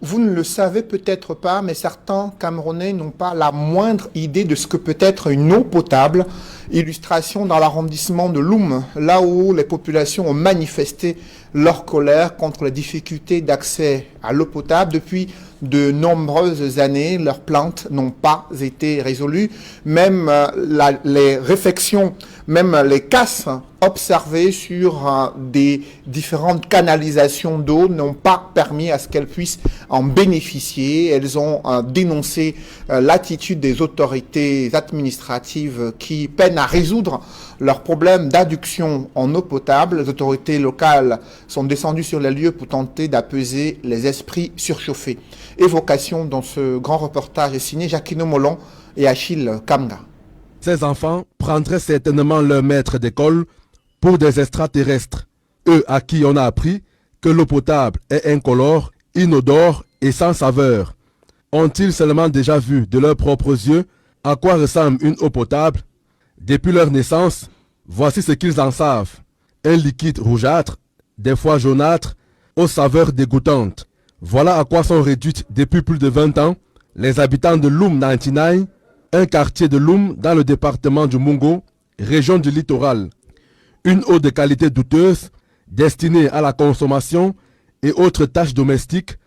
Vous ne le savez peut-être pas, mais certains Camerounais n'ont pas la moindre idée de ce que peut être une eau potable. Illustration dans l'arrondissement de Loum, là où les populations ont manifesté leur colère contre les difficultés d'accès à l'eau potable. Depuis de nombreuses années, leurs plaintes n'ont pas été résolues. Même les réflexions, même les casses observées sur des différentes canalisations d'eau n'ont pas permis à ce qu'elles puissent en bénéficier. Elles ont dénoncé l'attitude des autorités administratives qui peinent à résoudre leurs problèmes d'adduction en eau potable. Les autorités locales sont descendues sur les lieux pour tenter d'apaiser les esprits surchauffés. Évocation dans ce grand reportage signé Jacquino Molon et Achille Kamga. Ces enfants prendraient certainement leur maître d'école pour des extraterrestres, eux à qui on a appris que l'eau potable est incolore, inodore et sans saveur. Ont-ils seulement déjà vu de leurs propres yeux à quoi ressemble une eau potable? Depuis leur naissance, voici ce qu'ils en savent. Un liquide rougeâtre, des fois jaunâtre, aux saveurs dégoûtantes. Voilà à quoi sont réduites depuis plus de 20 ans les habitants de Loum 99, un quartier de Loum dans le département du Mungo, région du littoral. Une eau de qualité douteuse, destinée à la consommation et autres tâches domestiques,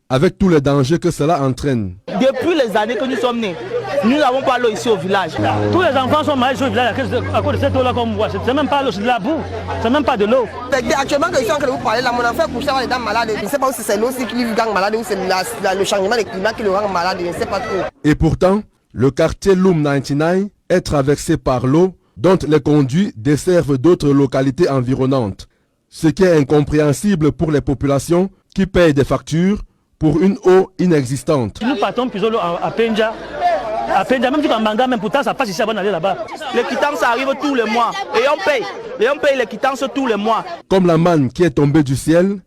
avec tous les dangers que cela entraîne. Depuis les années que nous sommes nés, nous n'avons pas l'eau ici au village. Tous les enfants sont mariés au village à cause de cette eau-là comme vous voyez. C'est même pas l'eau, c'est de la boue. C'est même pas de l'eau. Actuellement, quand je suis en train de vous parler, là, mon enfant couche avoir les dents malades. Je ne sais pas si c'est l'eau qui lui rend malade ou c'est le changement de climat qui le rend malade. Je ne sais pas trop. Et pourtant, le quartier Loum 99 est traversé par l'eau dont les conduits desservent d'autres localités environnantes. Ce qui est incompréhensible pour les populations qui payent des factures pour une eau inexistante. Nous partons plus l'eau à Penja. À Penja, même en Manga, même pourtant ça passe ici avant d'aller là-bas. Les quittances arrivent tous les mois et on paye. Et on paye les quittances tous les mois. Comme la manne qui est tombée du ciel,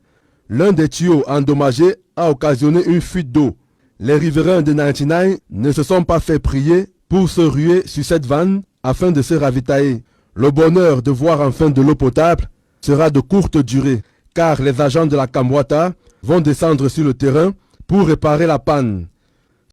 l'un des tuyaux endommagés a occasionné une fuite d'eau. Les riverains de 99 ne se sont pas fait prier pour se ruer sur cette vanne afin de se ravitailler. Le bonheur de voir enfin de l'eau potable sera de courte durée, car les agents de la Kamwata vont descendre sur le terrain pour réparer la panne.